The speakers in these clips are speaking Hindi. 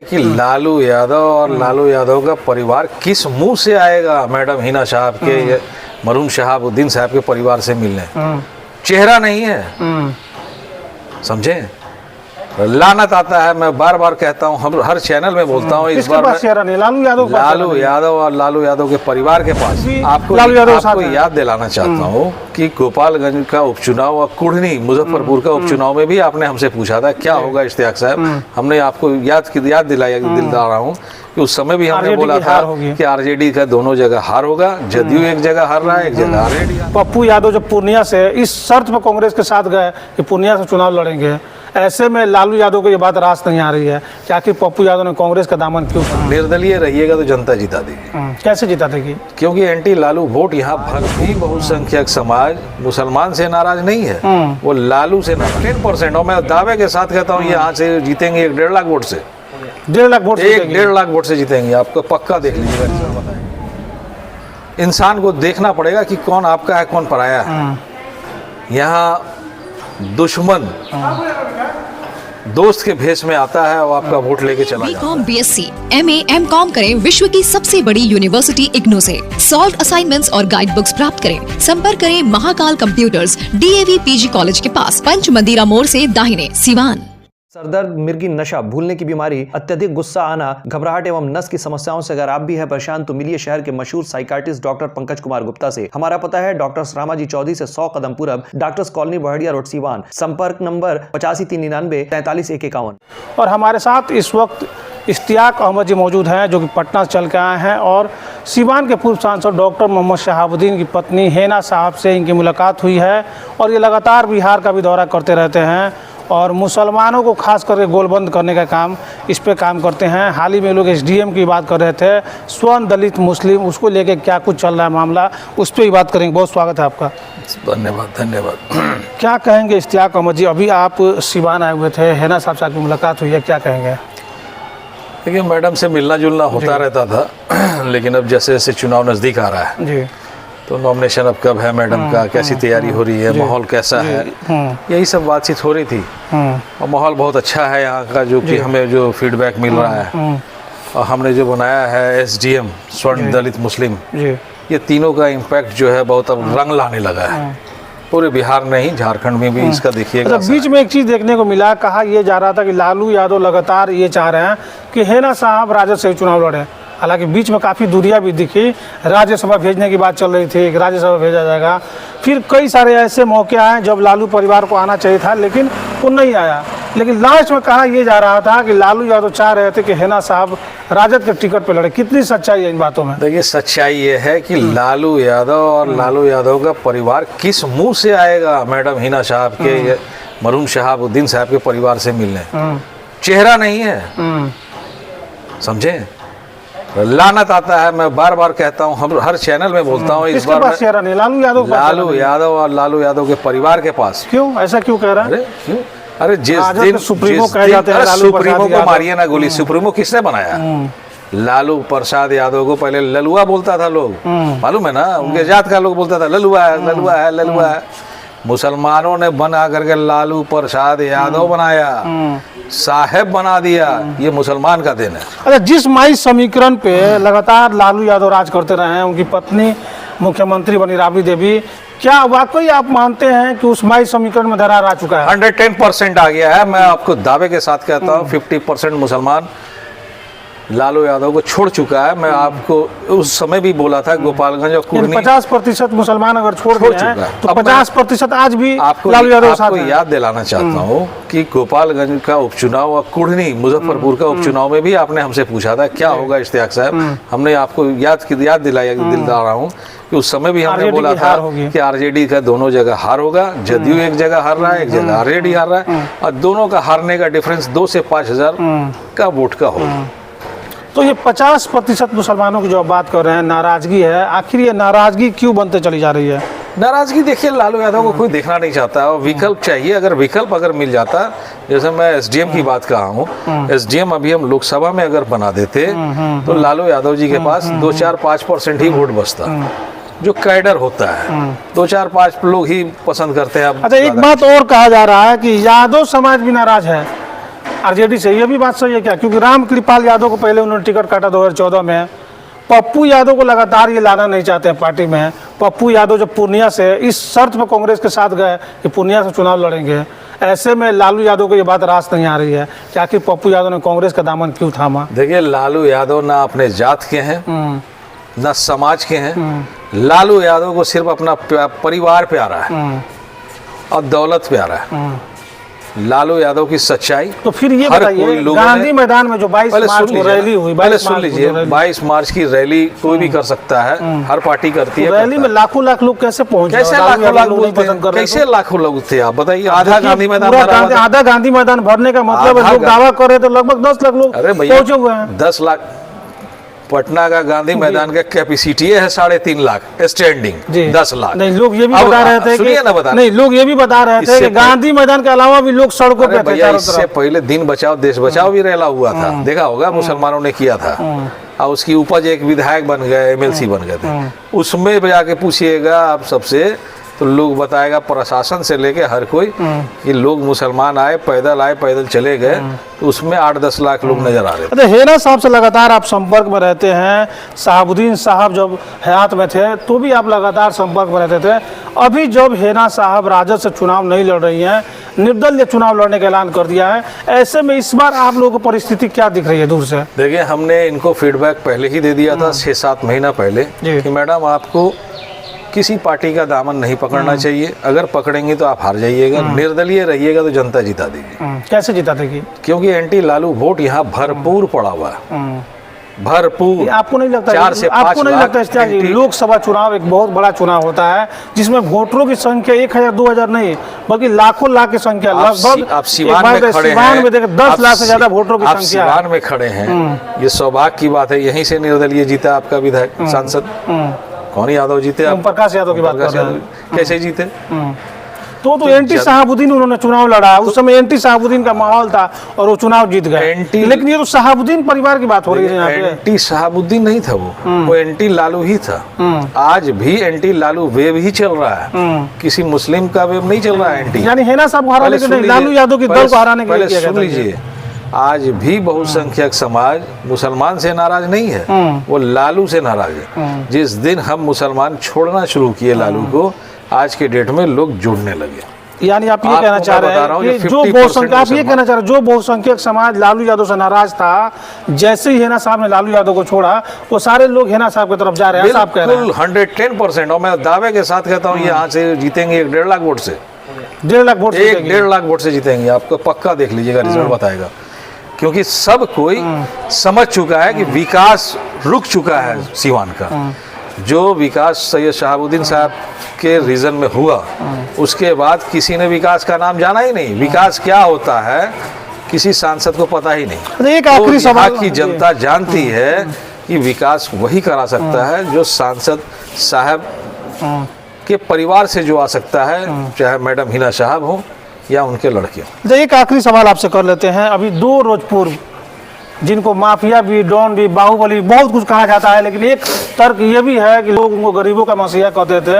कि लालू यादव और लालू यादव का परिवार किस मुंह से आएगा मैडम हिना साहब के मरून शहाबुद्दीन साहब के परिवार से मिलने। चेहरा नहीं है, समझे। लानत आता है, मैं बार बार कहता हूँ, हम हर चैनल में बोलता हूँ। इस बार लालू यादव और लालू यादव के परिवार के पास आपको याद दिलाना चाहता हूँ कि गोपालगंज का उपचुनाव और कुढ़नी मुजफ्फरपुर का उपचुनाव में भी आपने हमसे पूछा था क्या होगा इश्तियाक साहब। हमने आपको याद दिला रहा हूँ कि उस समय भी हमने बोला था कि आरजेडी का दोनों जगह हार होगा। जदयू एक जगह हार रहा है, एक जगह आरजेडी। पप्पू यादव जब पूर्णिया से इस शर्त पर कांग्रेस के साथ गए कि पूर्णिया से चुनाव लड़ेंगे, ऐसे में लालू यादव को ये बात रास नहीं आ रही है कि आखिर पप्पू यादव ने कांग्रेस का दामन क्यों पकड़ा। निर्दलीय रहिएगा तो जनता जिता देगी। कैसे जिता देगी? क्योंकि एंटी लालू वोट यहाँ भरती बहुसंख्यक समाज मुसलमान से नाराज नहीं है, वो लालू से 10%। और मैं दावे के साथ कहता हूँ यहाँ से जीतेंगे 1.5 लाख वोट से। 1.5 लाख वोट, 1.5 लाख वोट से जीतेंगे। आपको पक्का देख लीजिएगा। इंसान को देखना पड़ेगा कि कौन आपका है कौन पराया है। यहाँ दुश्मन दोस्त के भेष में आता है और आपका वोट लेके चला जाता है। बीकॉम, बीएससी, एमए, एमकॉम करें विश्व की सबसे बड़ी यूनिवर्सिटी इग्नू से। सॉल्व असाइनमेंट्स और गाइड बुक्स प्राप्त करें। संपर्क करें Mahakal computers, DAV PG college के पास, पंच मंदिरा मोड़ से दाहिने, सिवान। सरदर्द, मिर्गी, नशा, भूलने की बीमारी, अत्यधिक गुस्सा आना, घबराहट एवं नस की समस्याओं से अगर आप भी हैं परेशान तो मिलिए शहर के मशहूर साइकाट्रिस्ट डॉक्टर पंकज कुमार गुप्ता से। हमारा पता है डॉक्टर रामाजी चौधरी से 100 कदम पूरब, doctors colony Bahadiya road, Siwan. संपर्क नंबर 85 399 43 151। और हमारे साथ इस वक्त इश्तियाक अहमद जी मौजूद हैं जो कि पटना से चल के आए हैं और सिवान के पूर्व सांसद डॉक्टर मोहम्मद शहाबुद्दीन की पत्नी हिना साहब से इनकी मुलाकात हुई है। और ये लगातार बिहार का भी दौरा करते रहते हैं और मुसलमानों को खास करके गोलबंद करने का काम इस पे काम करते हैं। हाल ही में लोग एसडीएम की बात कर रहे थे, स्वर्ण दलित मुस्लिम, उसको लेके क्या कुछ चल रहा है मामला, उस पर ही बात करेंगे। बहुत स्वागत है आपका। धन्यवाद। क्या कहेंगे इश्तियाक अहमद जी, अभी आप सिवान आए हुए थे, हिना साहब से आपकी मुलाकात हुई है, क्या कहेंगे? देखिए, मैडम से मिलना जुलना होता रहता था, लेकिन अब जैसे जैसे चुनाव नज़दीक आ रहा है जी, तो नॉमिनेशन अब कब है मैडम का, कैसी तैयारी हो रही है, माहौल कैसा है, यही सब बातचीत हो रही थी। और माहौल बहुत अच्छा है यहाँ का, जो कि हमें जो फीडबैक मिल रहा है। और हमने जो बनाया है एसडीएम स्वर्ण दलित मुस्लिम, ये तीनों का इम्पैक्ट जो है बहुत अब रंग लाने लगा है। पूरे बिहार में ही, झारखंड में भी इसका देखिएगा। अच्छा, बीच में एक चीज़ देखने को मिला, कहा यह जा रहा था कि लालू यादव लगातार ये चाह रहे हैं कि हिना साहब राजद से चुनाव लड़े। हालांकि बीच में काफ़ी दूरियां भी दिखी, राज्यसभा भेजने की बात चल रही थी, राज्यसभा भेजा जाएगा। फिर कई सारे ऐसे मौके आए जब लालू परिवार को आना चाहिए था लेकिन वो नहीं आया। लेकिन लास्ट में कहा यह जा रहा था कि लालू यादव चाह रहे थे कि हिना साहब राजद के टिकट पर लड़े। कितनी सच्चाई है इन बातों में? देखिए, सच्चाई ये है कि लालू यादव और लालू यादव का परिवार किस मुंह से आएगा मैडम हिना साहब के मरून शहाबुद्दीन साहब के परिवार से मिलने। चेहरा नहीं है, समझे। लानत आता है, मैं बार बार कहता हूँ, हम हर चैनल में बोलता हूँ। इस बार लालू यादव और लालू यादव के परिवार के पास। क्यों ऐसा क्यों कह रहा है? क्यों? अरे जिस दिन सुप्रीमो कह जाते हैं, सुप्रीमो को मारिए ना गोली। सुप्रीमो किसने बनाया? लालू प्रसाद यादव को पहले ललुआ बोलता था लोग, मालूम है ना, उनके जात का लोग बोलता था ललुआ है, ललुआ है, ललुआ है। मुसलमानों ने बना करके लालू प्रसाद यादव बनाया, साहेब बना दिया। ये मुसलमान का दिन है। अच्छा, जिस माई समीकरण पे लगातार लालू यादव राज करते रहे हैं, उनकी पत्नी मुख्यमंत्री बनी राबड़ी देवी, क्या वाकई आप मानते हैं कि उस माई समीकरण में दरार आ चुका है? 110% आ गया है। मैं आपको दावे के साथ कहता हूँ 50% मुसलमान लालू यादव को छोड़ चुका है। मैं आपको उस समय भी बोला था, गोपालगंज और कुढ़नी 50% मुसलमान अगर छोड़ चुका है तो 50% आज भी लालू यादव साथ है। याद दिलाना चाहता हूँ कि गोपालगंज का उपचुनाव और कुढ़नी मुजफ्फरपुर का उपचुनाव में भी आपने हमसे पूछा था क्या होगा इश्तियाक साहब। हमने आपको याद दिला रहा हूँ कि उस समय भी हमने बोला था कि आरजेडी का दोनों जगह हार होगा। जदयू एक जगह हार रहा है, एक जगह आरजेडी हार रहा है, और दोनों का हारने का डिफरेंस 2 से 5 हजार का वोट का होगा। तो ये 50% मुसलमानों की जो बात कर रहे हैं, नाराजगी है, आखिर ये नाराजगी क्यों बनते चली जा रही है? नाराजगी देखिए, लालू यादव को कोई देखना नहीं चाहता और विकल्प चाहिए। अगर विकल्प मिल जाता, जैसे मैं एसडीएम की बात कहा हूँ, एसडीएम अभी हम लोकसभा में अगर बना देते तो लालू यादव जी के पास 2-4-5% ही वोट बचता, जो कैडर होता है। 2-4-5 लोग ही पसंद करते हैं। अच्छा, एक बात और कहा जा रहा है कि यादव समाज भी नाराज है आरजेडी से, ये भी बात सही है क्या? क्योंकि रामकृपाल यादव को पहले उन्होंने टिकट काटा 2014 में, पप्पू यादव को लगातार ये लाना नहीं चाहते हैं पार्टी में। पप्पू यादव जब पूर्णिया से इस शर्त पर कांग्रेस के साथ गए कि पूर्णिया से चुनाव लड़ेंगे, ऐसे में लालू यादव को ये बात रास नहीं आ रही है कि आखिर पप्पू यादव ने कांग्रेस का दामन क्यों थामा। देखिए, लालू यादव ना अपने जात के हैं ना समाज के हैं। लालू यादव को सिर्फ अपना परिवार प्यारा है और दौलत प्यारा है। लालू यादव की सच्चाई तो फिर ये हर बताइए, कोई लोगों गांधी ने- मैदान में जो 22 पहले मार्च सुन को लीजिए, रैली हुई, पहले 22 सुन मार्च को लीजिए, जो रैली- 22 मार्च की रैली कोई भी कर सकता है, हर पार्टी करती है। रैली करता में है। लाखों लाख लोग कैसे पहुंचे? कैसे और लालू लाखों यादव लाख लोग नहीं बोलते पसंद कर हैं? रहे कैसे लाखों लोग थे? आप बताइए, तो? आधा गांधी मैदान पूरा भरा हुआ था। आधा गांधी मैदान भरने का मतलब है, आधा लोग दावा कर रहे थे लगभग 10 लाख लोग अरे भैया, पहुंचे हुए हैं। 10 लाख पटना का गांधी मैदान का कैपेसिटी है 3.5 लाख स्टैंडिंग, 10 लाख। नहीं, लोग ये भी अब बता रहे थे सुनिए ना, बता नहीं, लोग ये भी बता रहे थे इससे कि गांधी मैदान के अलावा भी लोग सड़कों अरे पे थे भैया, चारों इससे तरफ। पहले दिन बचाओ देश बचाओ भी रैला हुआ था, देखा होगा, मुसलमानों ने किया था और उसकी उपज एक विधायक बन गए, एमएलसी बन गए थे। उसमें जाके पूछिएगा आप सबसे तो लोग बताएगा, प्रशासन से लेके हर कोई, कि लोग मुसलमान आए, पैदल चले गए, तो उसमें 8-10 लाख लोग नजर आ रहे थे। अच्छा, हेना साहब से लगातार आप संपर्क में रहते हैं। शहाबुद्दीन साहब जब हयात में थे तो भी आप लगातार संपर्क में रहते थे। अभी जब हेना साहब राजद से चुनाव नहीं लड़ रही हैं, निर्दलीय चुनाव लड़ने का ऐलान कर दिया है, ऐसे में इस बार आप लोगों को परिस्थिति क्या दिख रही है दूर से? देखिए, हमने इनको फीडबैक पहले ही दे दिया था 6-7 महीना पहले जी। कि मैडम आपको किसी पार्टी का दामन नहीं पकड़ना चाहिए, अगर पकड़ेंगे तो आप हार जाइएगा, निर्दलीय रहिएगा तो जनता जिता देगी। कैसे जिता देगी? क्योंकि एंटी लालू वोट यहाँ भरपूर पड़ा हुआ है, भरपूर। ये आपको नहीं लगता? 4 से 5 आपको नहीं लाख लगता इसका कि एंटी- लोकसभा चुनाव एक बहुत बड़ा चुनाव होता है जिसमें वोटरों की संख्या 1000-2000 नहीं बल्कि लाखों लाख की संख्या, आप लगभग सिवान में खड़े सिवान हैं, में देखिए 10 लाख से ज्यादा वोटरों की आप संख्या है। सिवान में खड़े हैं, ये सौभाग्य की बात है, यहीं से निर्दलीय जीता आपका विधायक सांसद कौन यादव जीते? ओम प्रकाश यादव की बात प्रकाश कर रहे यादव कैसे जीते? तो एंटी शहाबुद्दीन उन्होंने चुनाव लड़ा, उस समय एंटी शहाबुद्दीन का माहौल था और वो चुनाव जीत गए। लेकिन ये तो शहाबुद्दीन परिवार की बात हो रही है यहाँ पे। एंटी शहाबुद्दीन नहीं था वो एंटी लालू ही था। आज भी एंटी लालू वेव ही चल रहा है, किसी मुस्लिम का वेव नहीं चल रहा है एंटी। यानी हेना साहब को हराने के नहीं, लालू यादव की दल को हराने के लिए किया गया था। सुन लीजिए, आज भी बहुसंख्यक समाज मुसलमान से नाराज नहीं है, वो लालू से नाराज है। जिस दिन हम मुसलमान छोड़ना शुरू किए लालू को, आज के डेट में लोग जुड़ने लगे। यानी आप ये आपको कहना मैं चाह रहे बता रहा हूँ हैं कि कि जो 50% बहुसंख्यक, आप ये मुसलमान- कहना चाह रहे हैं जो बहुसंख्यक समाज लालू यादव से नाराज था, जैसे ही हेना साहब ने लालू यादव को छोड़ा वो सारे लोग हेना साहब की तरफ जा रहे हैं, ऐसा आप कह रहे हैं? 110%। और मैं दावे के साथ कहता हूँ यहाँ से जीतेंगे 1.5 लाख वोट से, 1.5 लाख वोट जीतेंगे। 1.5 लाख वोट से जीतेंगे, आपको पक्का देख लीजिएगा, रिजल्ट बताएगा। क्योंकि सब कोई समझ चुका है कि विकास रुक चुका है सीवान का। जो विकास सैयद शहाबुद्दीन साहब के रीजन में हुआ, उसके बाद किसी ने विकास का नाम जाना ही नहीं। विकास क्या होता है किसी सांसद को पता ही नहीं। एक आखिरी तो यहाँ सवाल की जनता जानती है कि विकास वही करा सकता है जो सांसद साहब के परिवार से जो आ सकता है, चाहे मैडम हिना साहब हो या उनके लड़के। तो एक आखिरी सवाल आपसे कर लेते हैं। अभी 2 रोज पूर्व जिनको माफिया भी, डॉन भी, बाहुबली, बहुत कुछ कहा जाता है, लेकिन एक तर्क ये भी है कि लोग उनको गरीबों का मसीहा कहते थे,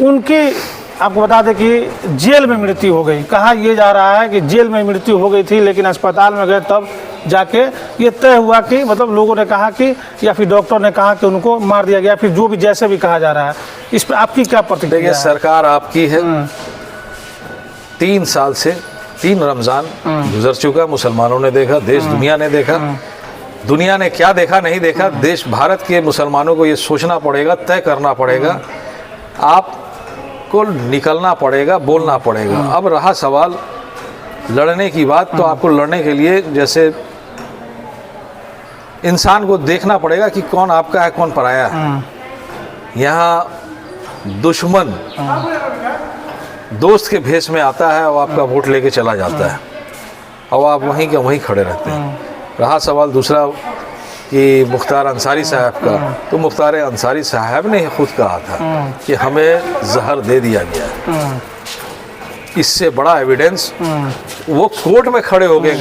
उनकी आपको बता दें कि जेल में मृत्यु हो गई। कहा यह जा रहा है कि जेल में मृत्यु हो गई थी, लेकिन अस्पताल में गए तब जाके ये तय हुआ कि मतलब लोगों ने कहा कि या फिर डॉक्टर ने कहा कि उनको मार दिया गया, फिर जो भी जैसे भी कहा जा रहा है, इस पर आपकी क्या प्रतिक्रिया देखिए, है? सरकार आपकी है। 3 साल से 3 रमज़ान गुजर चुका, मुसलमानों ने देखा, देश दुनिया ने देखा। दुनिया ने क्या देखा नहीं देखा, देश भारत के मुसलमानों को ये सोचना पड़ेगा, तय करना पड़ेगा, आपको निकलना पड़ेगा, बोलना पड़ेगा। अब रहा सवाल लड़ने की बात, तो आपको लड़ने के लिए जैसे इंसान को देखना पड़ेगा कि कौन आपका है कौन पराया है। यहाँ दुश्मन दोस्त के भेष में आता है और आपका वोट लेके चला जाता है और आप वहीं के वहीं खड़े रहते हैं। रहा सवाल दूसरा कि मुख्तार अंसारी साहब का, तो मुख्तार अंसारी साहब ने खुद कहा था कि हमें जहर दे दिया गया है। इससे बड़ा एविडेंस वो कोर्ट में खड़े हो गए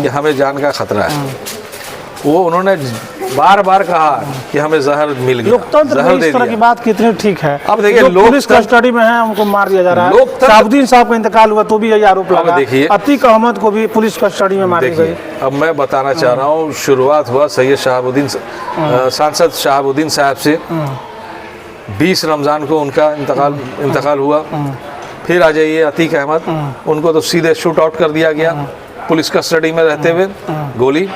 कि हमें जान का खतरा है। वो उन्होंने बार बार कहा कि हमें जहर मिल गया, लोकतंत्र जहर में दे इस तरह की दिया। बात कितनी ठीक है। अब देखिए, जो पुलिस लोकतंत्र- कस्टडी में है उनको मार दिया जा रहा है। लोकतंत्र- शहाबुद्दीन साहब का इंतकाल हुआ तो भी यही आरोप अब लगा। देखिए- अतीक अहमद को भी पुलिस कस्टडी में मारी देखिए, गई। अब मैं बताना चाह रहा हूँ, शुरुआत हुआ सैयद शहाबुद्दीन सांसद शहाबुद्दीन साहब से। 20 रमज़ान को उनका इंतकाल हुआ। फिर आ जाइए अतीक अहमद, उनको तो सीधे शूट आउट कर दिया गया पुलिस कस्टडी में रहते हुए, गोली।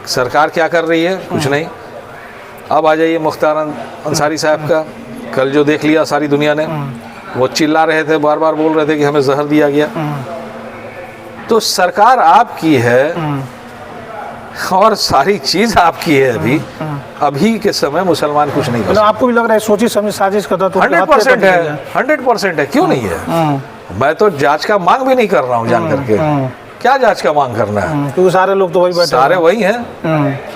सरकार क्या कर रही है? कुछ नहीं। अब आ जाइए मुख्तार अंसारी साहब का, कल जो देख लिया सारी दुनिया ने, वो चिल्ला रहे थे, बार बार बोल रहे थे कि हमें जहर दिया गया। तो सरकार आपकी है और सारी चीज आपकी है। अभी के समय मुसलमान कुछ नहीं कर मतलब आपको भी लग रहा है सोची समझी साजिश करता तो 100% है, 100% है। क्यों नहीं है? मैं तो जांच का मांग भी नहीं कर रहा हूँ जान करके। क्या जांच का मांग करना है? क्योंकि सारे लोग तो वही बैठे सारे वही हैं।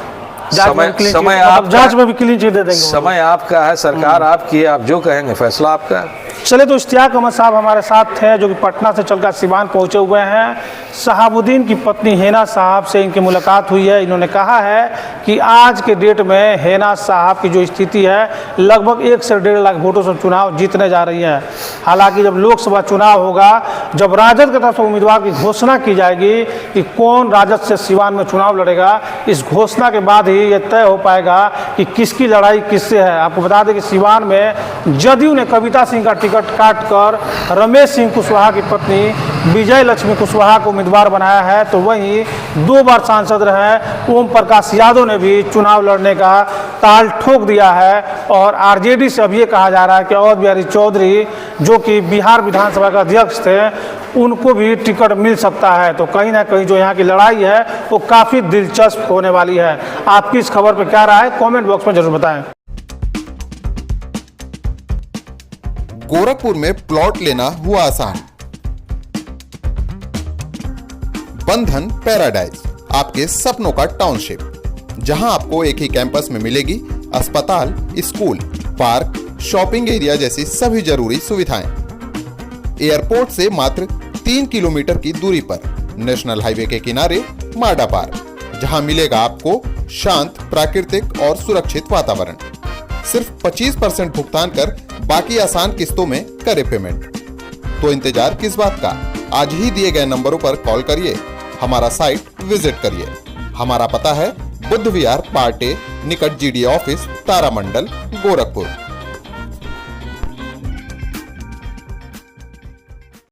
समय आप जांच में भी क्लीन चिट दे देंगे। समय आपका है, सरकार आपकी है, आप जो कहेंगे फैसला आपका है। चले तो इश्तियाक अहमद साहब हमारे साथ थे, जो कि पटना से चलकर सिवान पहुंचे हुए हैं। शहाबुद्दीन की पत्नी हेना साहब से इनकी मुलाकात हुई है। इन्होंने कहा है कि आज के डेट में हेना साहब की जो स्थिति है, लगभग 1 से 1.5 लाख वोटों से चुनाव जीतने जा रही है। हालांकि जब लोकसभा चुनाव होगा, जब राजद की तरफ से उम्मीदवार की घोषणा की जाएगी कि कौन राजद से सिवान में चुनाव लड़ेगा, इस घोषणा के बाद ही ये तय हो पाएगा कि किसकी लड़ाई किससे है। आपको बता दें कि सिवान में जदयू ने कविता सिंह का टिकट काटकर रमेश सिंह कुशवाहा की पत्नी विजय लक्ष्मी कुशवाहा को उम्मीदवार बनाया है। तो वहीं 2 बार सांसद रहे ओम प्रकाश यादव ने भी चुनाव लड़ने का ताल ठोक दिया है। और आरजेडी से अब ये कहा जा रहा है कि अवध बिहारी चौधरी, जो कि बिहार विधानसभा का अध्यक्ष थे, उनको भी टिकट मिल सकता है। तो कहीं ना कहीं जो यहाँ की लड़ाई है वो काफ़ी दिलचस्प होने वाली है। आपकी इस खबर पर क्या राय है, कमेंट बॉक्स में जरूर बताएं। गोरखपुर में प्लॉट लेना हुआ आसान। बंधन पैराडाइज, आपके सपनों का टाउनशिप, जहां आपको एक ही कैंपस में मिलेगी अस्पताल, स्कूल, पार्क, शॉपिंग एरिया जैसी सभी जरूरी सुविधाएं। एयरपोर्ट से मात्र 3 किलोमीटर की दूरी पर नेशनल हाईवे के किनारे माडा पार्क, जहां मिलेगा आपको शांत, प्राकृतिक और सुरक्षित वातावरण। सिर्फ 25% भुगतान कर बाकी आसान किस्तों में करे पेमेंट। तो इंतजार किस बात का? आज ही दिए गए नंबरों पर कॉल करिए, हमारा साइट विजिट करिए। हमारा पता है बुद्ध विहार पार्टे निकट जीडी ऑफिस, तारामंडल, गोरखपुर।